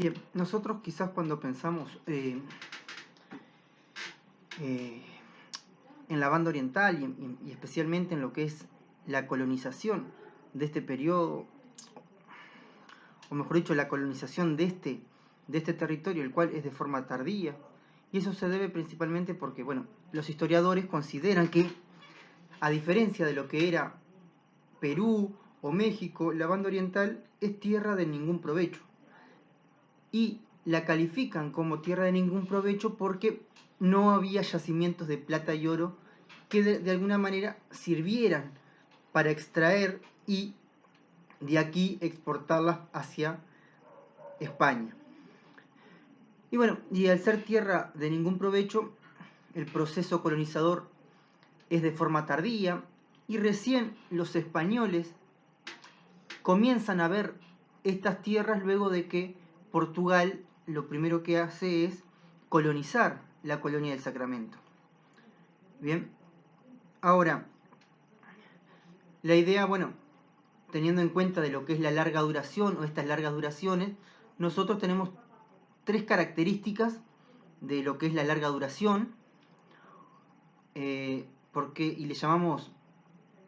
Bien, nosotros quizás cuando pensamos eh, en la banda oriental y especialmente en lo que es la colonización de este periodo, o mejor dicho, la colonización de este territorio, el cual es de forma tardía, y eso se debe principalmente porque, bueno, los historiadores consideran que, a diferencia de lo que era Perú o México, la banda oriental es tierra de ningún provecho. Y la califican como tierra de ningún provecho porque no había yacimientos de plata y oro que de alguna manera sirvieran para extraer y de aquí exportarlas hacia España. Y bueno, y al ser tierra de ningún provecho, el proceso colonizador es de forma tardía y recién los españoles comienzan a ver estas tierras luego de que Portugal lo primero que hace es colonizar la colonia del Sacramento. Bien, ahora, la idea, bueno, teniendo en cuenta de lo que es la larga duración o estas largas duraciones, nosotros tenemos tres características de lo que es la larga duración, y le llamamos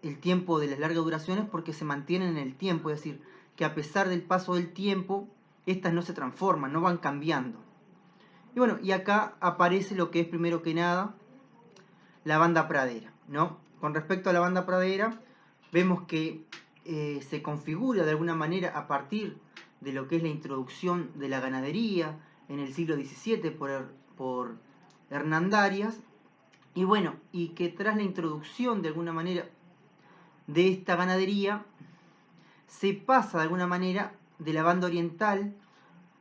el tiempo de las largas duraciones porque se mantienen en el tiempo, es decir, que a pesar del paso del tiempo, estas no se transforman, no van cambiando. Y bueno, y acá aparece lo que es primero que nada la banda pradera, ¿no? Con respecto a la banda pradera, vemos que se configura de alguna manera a partir de lo que es la introducción de la ganadería en el siglo XVII por Hernandarias, y bueno, y que tras la introducción de alguna manera de esta ganadería, se pasa de alguna manera de la banda oriental,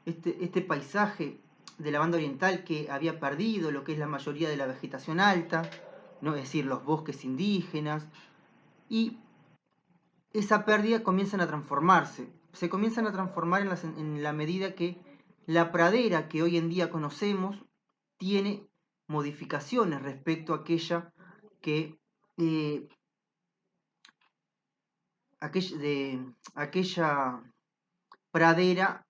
este paisaje de la banda oriental que había perdido lo que es la mayoría de la vegetación alta, ¿no? Es decir, los bosques indígenas, y esa pérdida comienzan a transformarse. Se comienzan a transformar en la medida que la pradera que hoy en día conocemos tiene modificaciones respecto a aquella que aquella pradera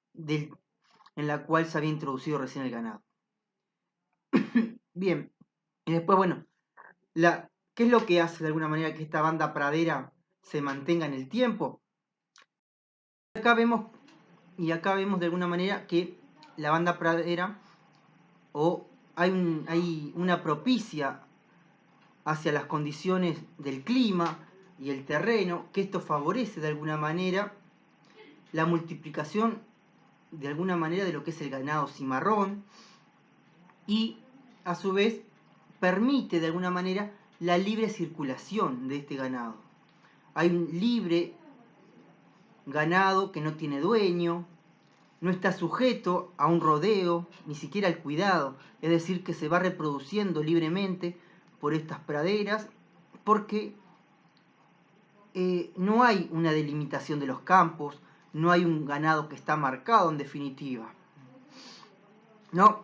en la cual se había introducido recién el ganado. Bien, y después, bueno, ¿qué es lo que hace de alguna manera que esta banda pradera se mantenga en el tiempo? Acá vemos, acá vemos de alguna manera que la banda pradera hay una propicia hacia las condiciones del clima y el terreno, que esto favorece de alguna manera la multiplicación de alguna manera de lo que es el ganado cimarrón y a su vez permite de alguna manera la libre circulación de este ganado. Hay un libre ganado que no tiene dueño, no está sujeto a un rodeo, ni siquiera al cuidado, es decir, que se va reproduciendo libremente por estas praderas porque no hay una delimitación de los campos, no hay un ganado que está marcado en definitiva, ¿no?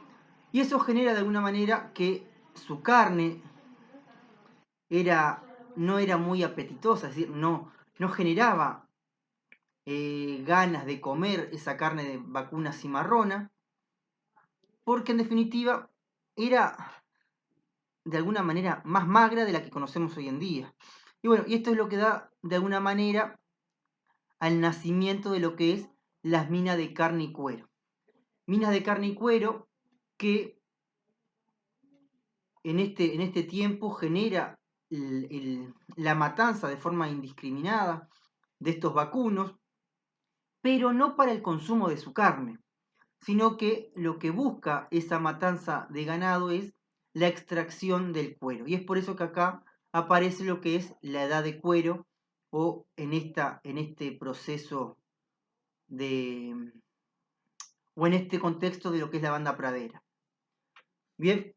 Y eso genera de alguna manera que su carne no era muy apetitosa, es decir, no generaba ganas de comer esa carne de vacuna cimarrona, porque en definitiva era de alguna manera más magra de la que conocemos hoy en día. Y bueno, y esto es lo que da de alguna manera al nacimiento de lo que es las minas de carne y cuero. Minas de carne y cuero que en este tiempo genera la matanza de forma indiscriminada de estos vacunos, pero no para el consumo de su carne, sino que lo que busca esa matanza de ganado es la extracción del cuero. Y es por eso que acá aparece lo que es la edad de cuero o en este proceso de, o en este contexto de lo que es la banda pradera. Bien,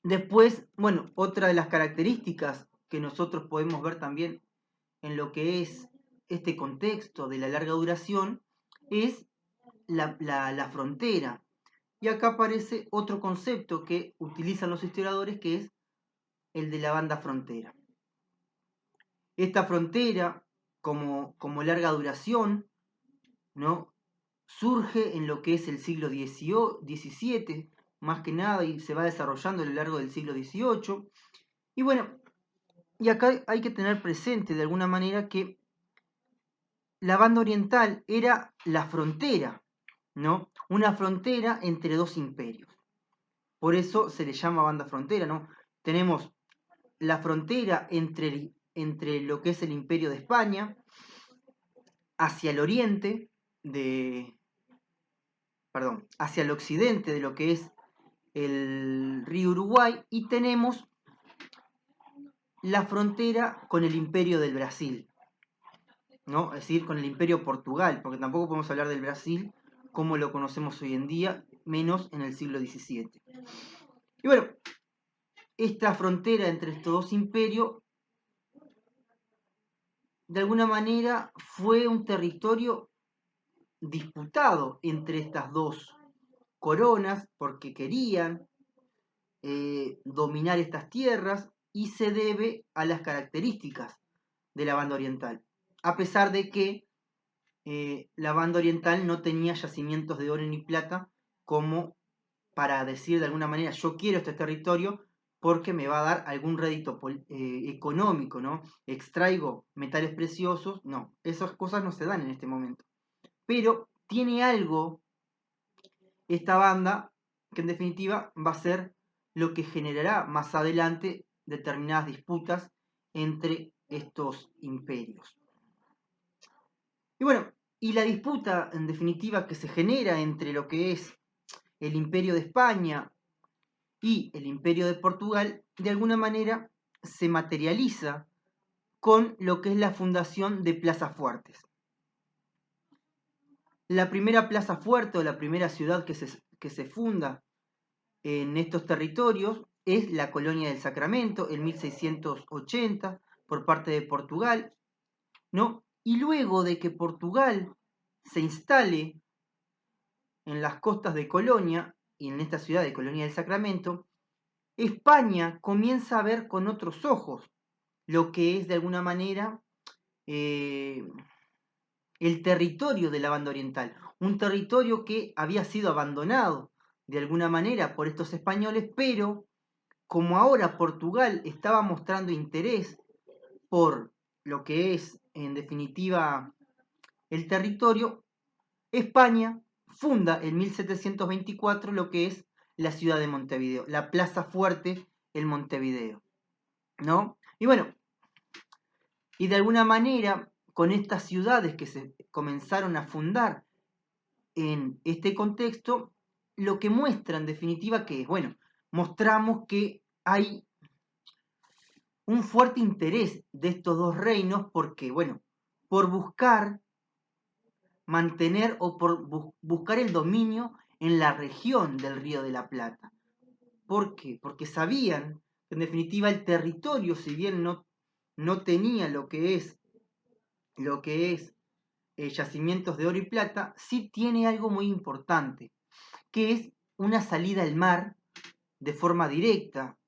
después, bueno, otra de las características que nosotros podemos ver también en lo que es este contexto de la larga duración es la frontera. Y acá aparece otro concepto que utilizan los historiadores, que es el de la banda frontera. Esta frontera, como larga duración, ¿no? surge en lo que es el siglo XVII, más que nada, y se va desarrollando a lo largo del siglo XVIII. Y bueno, y acá hay que tener presente de alguna manera que la banda oriental era la frontera, ¿no? Una frontera entre dos imperios. Por eso se le llama banda frontera, ¿no? Tenemos la frontera entre lo que es el imperio de España, hacia el oriente, hacia el occidente de lo que es el río Uruguay, y tenemos la frontera con el imperio del Brasil, ¿no? Es decir, con el imperio Portugal, porque tampoco podemos hablar del Brasil como lo conocemos hoy en día, menos en el siglo XVII. Y bueno, esta frontera entre estos dos imperios, de alguna manera, fue un territorio disputado entre estas dos coronas, porque querían dominar estas tierras, y se debe a las características de la banda oriental. A pesar de que la banda oriental no tenía yacimientos de oro ni plata como para decir de alguna manera, yo quiero este territorio porque me va a dar algún rédito económico, ¿no? Extraigo metales preciosos, no, esas cosas no se dan en este momento. Pero tiene algo esta banda que en definitiva va a ser lo que generará más adelante determinadas disputas entre estos imperios. Y bueno, y la disputa en definitiva que se genera entre lo que es el imperio de España y el imperio de Portugal, de alguna manera se materializa con lo que es la fundación de plazas fuertes. La primera plaza fuerte o la primera ciudad que se funda en estos territorios es la Colonia del Sacramento en 1680 por parte de Portugal, ¿no? Y luego de que Portugal se instale en las costas de Colonia y en esta ciudad de Colonia del Sacramento, España comienza a ver con otros ojos lo que es de alguna manera el territorio de la banda oriental, un territorio que había sido abandonado de alguna manera por estos españoles, pero como ahora Portugal estaba mostrando interés por lo que es en definitiva el territorio, España funda en 1724 lo que es la ciudad de Montevideo, la plaza fuerte en Montevideo, ¿no? Y bueno, y de alguna manera con estas ciudades que se comenzaron a fundar en este contexto, lo que muestra en definitiva que es, bueno, mostramos que hay un fuerte interés de estos dos reinos porque, bueno, por buscar mantener o por buscar el dominio en la región del Río de la Plata. ¿Por qué? Porque sabían que en definitiva el territorio, si bien no tenía lo que es yacimientos de oro y plata, sí tiene algo muy importante, que es una salida al mar de forma directa,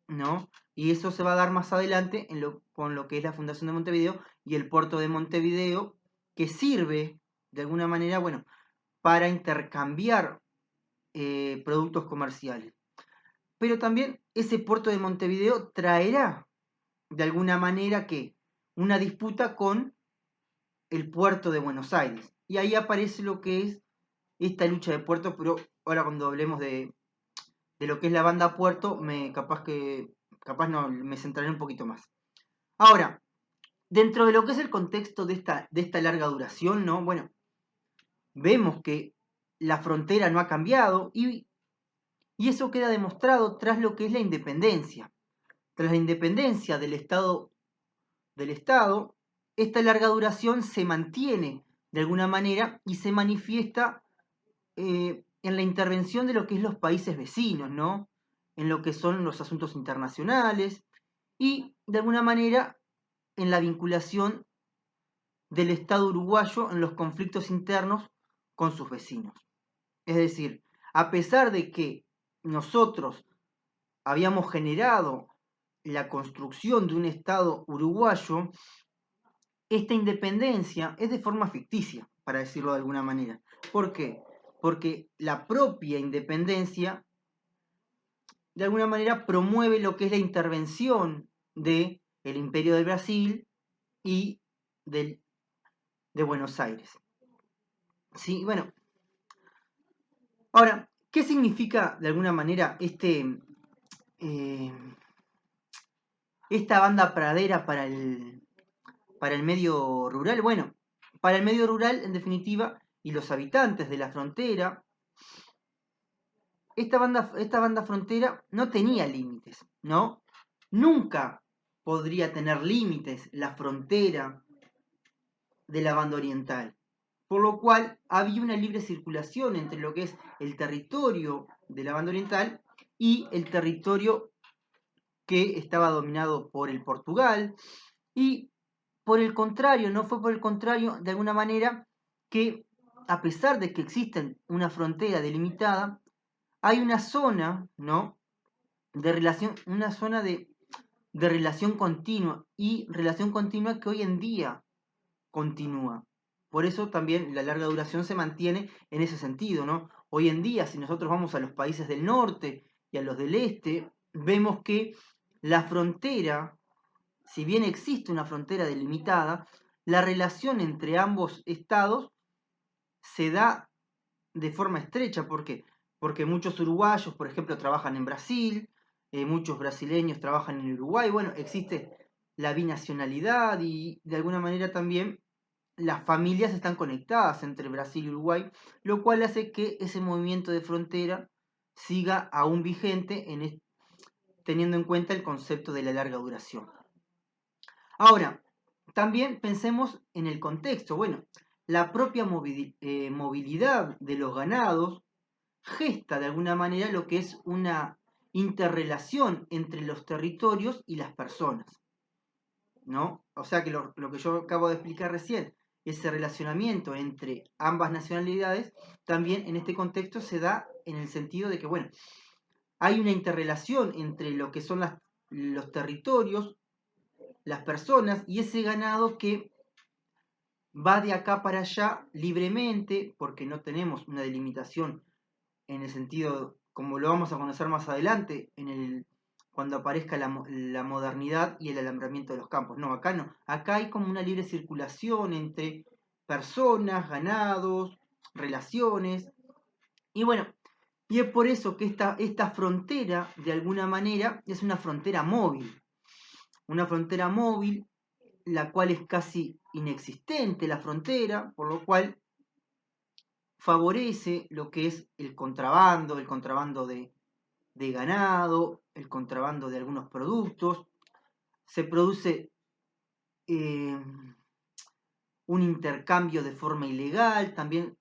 ¿no? Y eso se va a dar más adelante con lo que es la Fundación de Montevideo y el puerto de Montevideo, que sirve de alguna manera, bueno, para intercambiar productos comerciales. Pero también ese puerto de Montevideo traerá de alguna manera que una disputa con el puerto de Buenos Aires. Y ahí aparece lo que es esta lucha de puertos, pero ahora cuando hablemos de lo que es la banda puerto, capaz no, me centraré un poquito más. Ahora, dentro de lo que es el contexto de esta larga duración, ¿no? Bueno, vemos que la frontera no ha cambiado y eso queda demostrado tras lo que es la independencia. Tras la independencia del Estado, esta larga duración se mantiene de alguna manera y se manifiesta en la intervención de lo que es los países vecinos, ¿no? En lo que son los asuntos internacionales y de alguna manera en la vinculación del Estado uruguayo en los conflictos internos con sus vecinos. Es decir, a pesar de que nosotros habíamos generado la construcción de un Estado uruguayo, esta independencia es de forma ficticia. para decirlo de alguna manera. ¿Por qué? Porque la propia independencia, de alguna manera, promueve lo que es la intervención del Imperio del Brasil y de Buenos Aires. Sí, bueno. Ahora, ¿qué significa de alguna manera esta banda pradera para el medio rural? Bueno, para el medio rural, en definitiva, y los habitantes de la frontera, esta banda frontera no tenía límites, ¿no? Nunca podría tener límites la frontera de la banda oriental. Por lo cual había una libre circulación entre lo que es el territorio de la banda oriental y el territorio que estaba dominado por el Portugal. Y por el contrario, no fue por el contrario, de alguna manera, que a pesar de que existe una frontera delimitada, hay una zona, ¿no?, de relación, una zona de relación continua, y relación continua que hoy en día continúa. Por eso también la larga duración se mantiene en ese sentido, ¿no? Hoy en día, si nosotros vamos a los países del norte y a los del este, vemos que la frontera, si bien existe una frontera delimitada, la relación entre ambos estados se da de forma estrecha. ¿Por qué? Porque muchos uruguayos, por ejemplo, trabajan en Brasil, muchos brasileños trabajan en Uruguay. Bueno, existe la binacionalidad y de alguna manera también las familias están conectadas entre Brasil y Uruguay, lo cual hace que ese movimiento de frontera siga aún vigente teniendo en cuenta el concepto de la larga duración. Ahora, también pensemos en el contexto. Bueno, la propia movilidad de los ganados gesta de alguna manera lo que es una interrelación entre los territorios y las personas, ¿no? O sea que lo que yo acabo de explicar recién, ese relacionamiento entre ambas nacionalidades, también en este contexto se da en el sentido de que, bueno, hay una interrelación entre lo que son los territorios, las personas y ese ganado que va de acá para allá libremente, porque no tenemos una delimitación en el sentido, como lo vamos a conocer más adelante, cuando aparezca la modernidad y el alambramiento de los campos. No, acá no. Acá hay como una libre circulación entre personas, ganados, relaciones. Y bueno, y es por eso que esta frontera, de alguna manera, es una frontera móvil. Una frontera móvil, la cual es casi inexistente la frontera, por lo cual favorece lo que es el contrabando de ganado, el contrabando de algunos productos. Se produce un intercambio de forma ilegal, también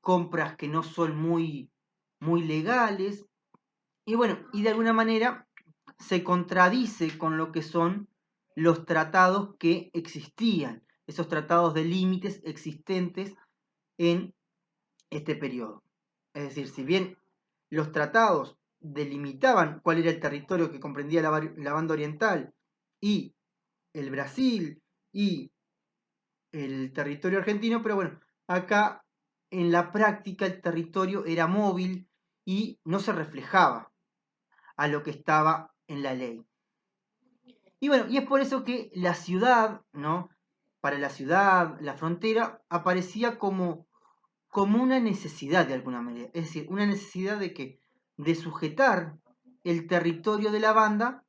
compras que no son muy legales. Y bueno, y de alguna manera se contradice con lo que son los tratados que existían, esos tratados de límites existentes en este periodo. Es decir, si bien los tratados delimitaban cuál era el territorio que comprendía la banda oriental y el Brasil y el territorio argentino, pero bueno, acá en la práctica el territorio era móvil y no se reflejaba a lo que estaba en la ley. Y bueno, y es por eso que la ciudad, ¿no? Para la ciudad, la frontera, aparecía como una necesidad de alguna manera. Es decir, una necesidad de que de sujetar el territorio de la banda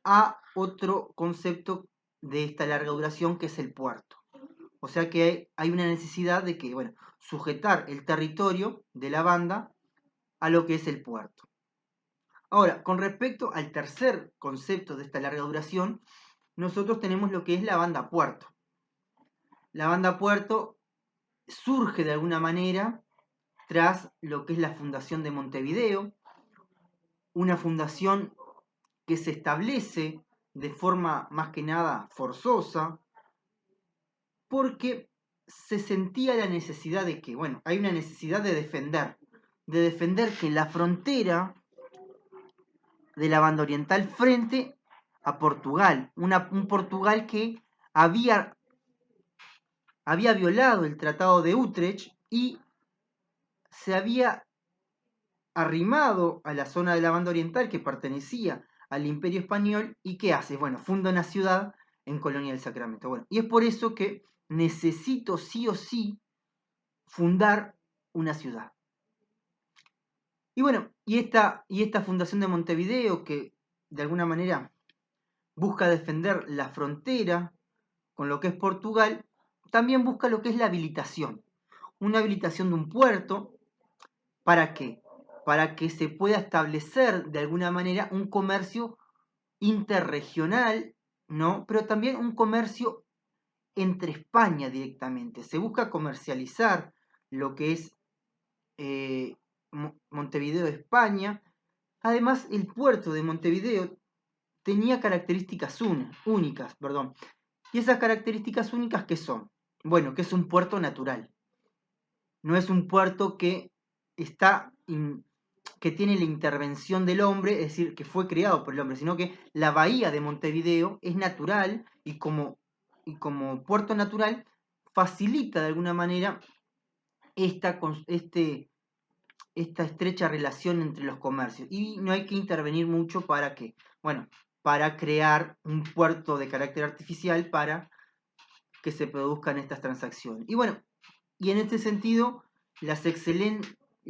a otro concepto de esta larga duración que es el puerto. O sea que hay una necesidad de que, bueno, sujetar el territorio de la banda a lo que es el puerto. Ahora, con respecto al tercer concepto de esta larga duración, nosotros tenemos lo que es la banda puerto. La banda puerto surge de alguna manera tras lo que es la fundación de Montevideo, una fundación que se establece de forma más que nada forzosa, porque se sentía la necesidad de que, bueno, hay una necesidad de defender que la frontera de la banda oriental frente a Portugal, un Portugal que había había violado el Tratado de Utrecht y se había arrimado a la zona de la banda oriental que pertenecía al Imperio Español. ¿Y qué hace? Bueno, funda una ciudad en Colonia del Sacramento. Bueno, y es por eso que necesito sí o sí fundar una ciudad. Y bueno, y esta fundación de Montevideo, que de alguna manera busca defender la frontera con lo que es Portugal, también busca lo que es la habilitación. Una habilitación de un puerto. ¿Para qué? Para que se pueda establecer de alguna manera un comercio interregional, ¿no? Pero también un comercio entre España directamente. Se busca comercializar lo que es Montevideo, España. Además, el puerto de Montevideo tenía características únicas, perdón. ¿Y esas características únicas qué son? Bueno, que es un puerto natural. No es un puerto que que tiene la intervención del hombre, es decir, que fue creado por el hombre, sino que la bahía de Montevideo es natural y como puerto natural facilita de alguna manera esta estrecha relación entre los comercios. Y no hay que intervenir mucho para que, bueno, para crear un puerto de carácter artificial para que se produzcan estas transacciones. Y bueno, y en este sentido, la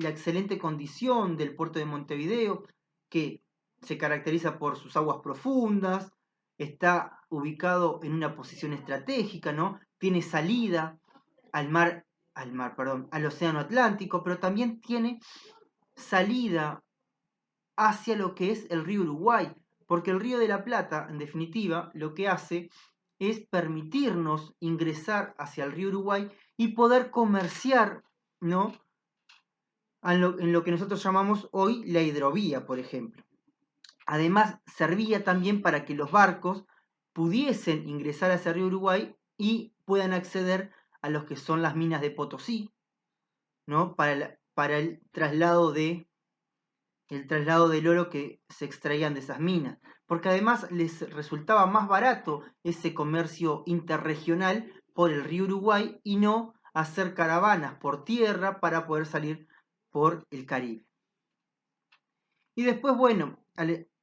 excelente condición del puerto de Montevideo, que se caracteriza por sus aguas profundas, está ubicado en una posición estratégica, ¿no? Tiene salida al océano Atlántico, pero también tiene salida hacia lo que es el río Uruguay, porque el río de la Plata, en definitiva, lo que hace es permitirnos ingresar hacia el río Uruguay y poder comerciar, ¿no? En lo que nosotros llamamos hoy la hidrovía, por ejemplo. Además, servía también para que los barcos pudiesen ingresar hacia el río Uruguay y puedan acceder a lo que son las minas de Potosí, ¿no? Para el traslado del oro que se extraían de esas minas, porque además les resultaba más barato ese comercio interregional por el río Uruguay y no hacer caravanas por tierra para poder salir por el Caribe. Y después, bueno,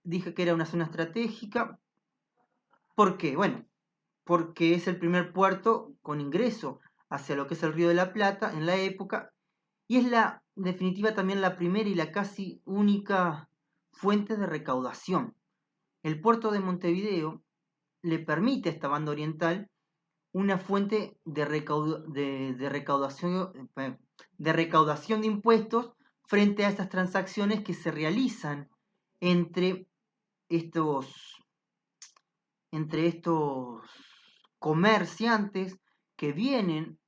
dije que era una zona estratégica. ¿Por qué? Bueno, porque es el primer puerto con ingreso hacia lo que es el Río de la Plata en la época y es en definitiva también la primera y la casi única fuente de recaudación. El puerto de Montevideo le permite a esta banda oriental una fuente de recaudación de impuestos frente a estas transacciones que se realizan entre estos, entre estos comerciantes que vienen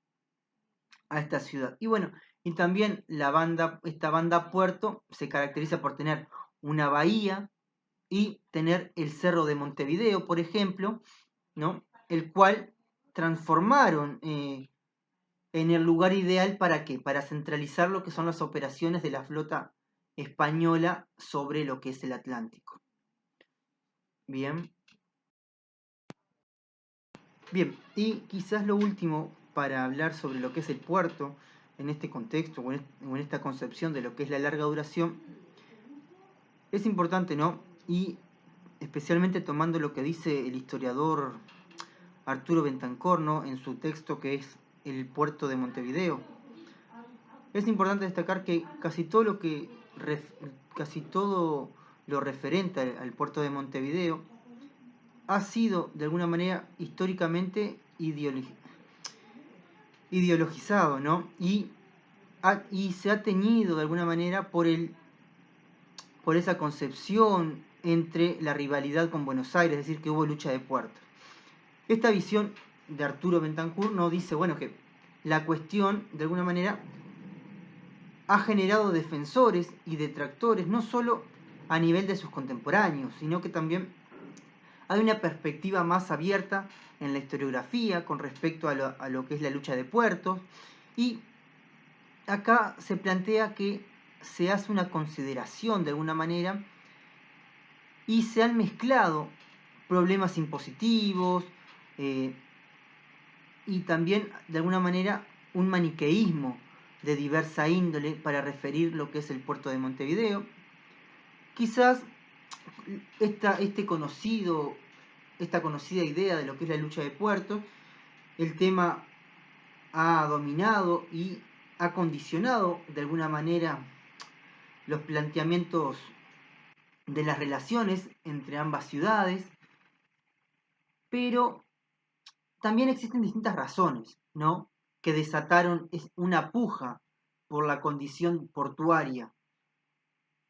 a esta ciudad. Y bueno, y también esta banda puerto se caracteriza por tener una bahía y tener el Cerro de Montevideo, por ejemplo, ¿no? El cual transformaron en el lugar ideal para qué? Para centralizar lo que son las operaciones de la flota española sobre lo que es el Atlántico. Bien. Bien, y quizás lo último para hablar sobre lo que es el puerto en este contexto o en esta concepción de lo que es la larga duración, es importante, ¿no? Y especialmente tomando lo que dice el historiador Arturo Bentancor, ¿no? En su texto que es El puerto de Montevideo. Es importante destacar que casi todo lo referente al puerto de Montevideo ha sido de alguna manera históricamente ideologizado, ¿no? Y se ha teñido de alguna manera por esa concepción entre la rivalidad con Buenos Aires, es decir, que hubo lucha de puertos. Esta visión de Arturo Bentancur nos dice, bueno, que la cuestión de alguna manera ha generado defensores y detractores, no solo a nivel de sus contemporáneos, sino que también hay una perspectiva más abierta en la historiografía con respecto a lo que es la lucha de puertos. Y acá se plantea que se hace una consideración de alguna manera y se han mezclado problemas impositivos, y también de alguna manera un maniqueísmo de diversa índole para referir lo que es el puerto de Montevideo. Quizás esta conocida idea de lo que es la lucha de puertos, el tema ha dominado y ha condicionado de alguna manera los planteamientos de las relaciones entre ambas ciudades, pero también existen distintas razones, ¿no?, que desataron una puja por la condición portuaria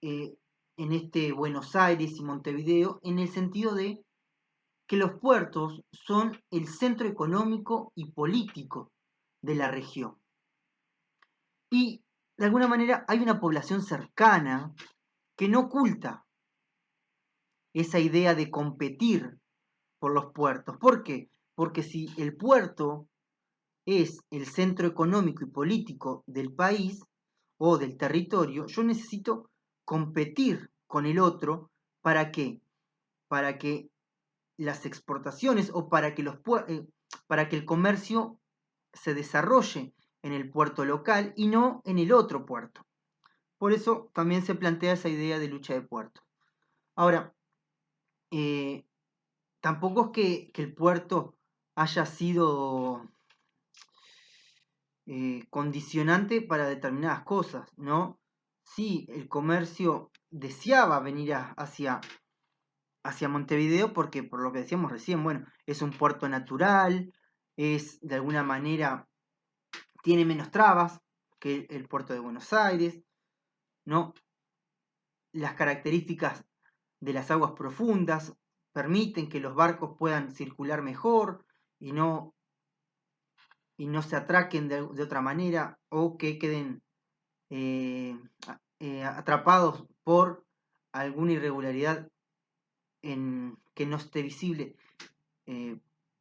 en este Buenos Aires y Montevideo, en el sentido de que los puertos son el centro económico y político de la región. Y de alguna manera hay una población cercana que no oculta esa idea de competir por los puertos. ¿Por qué? Porque si el puerto es el centro económico y político del país o del territorio, yo necesito competir con el otro. ¿Para qué? Para que las exportaciones o para que el comercio se desarrolle en el puerto local y no en el otro puerto. Por eso también se plantea esa idea de lucha de puertos. Ahora, tampoco es que el puerto haya sido condicionante para determinadas cosas, ¿no? Sí, el comercio deseaba venir hacia Montevideo porque, por lo que decíamos recién, bueno, es un puerto natural, es de alguna manera, tiene menos trabas que el puerto de Buenos Aires, ¿no? Las características de las aguas profundas permiten que los barcos puedan circular mejor y no se atraquen de otra manera o que queden atrapados por alguna irregularidad que no esté visible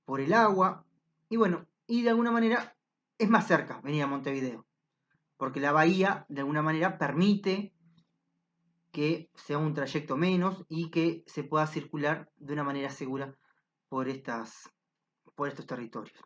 por el agua. Y bueno, y de alguna manera es más cerca venir a Montevideo, porque la bahía de alguna manera permite que sea un trayecto menos y que se pueda circular de una manera segura por estos territorios.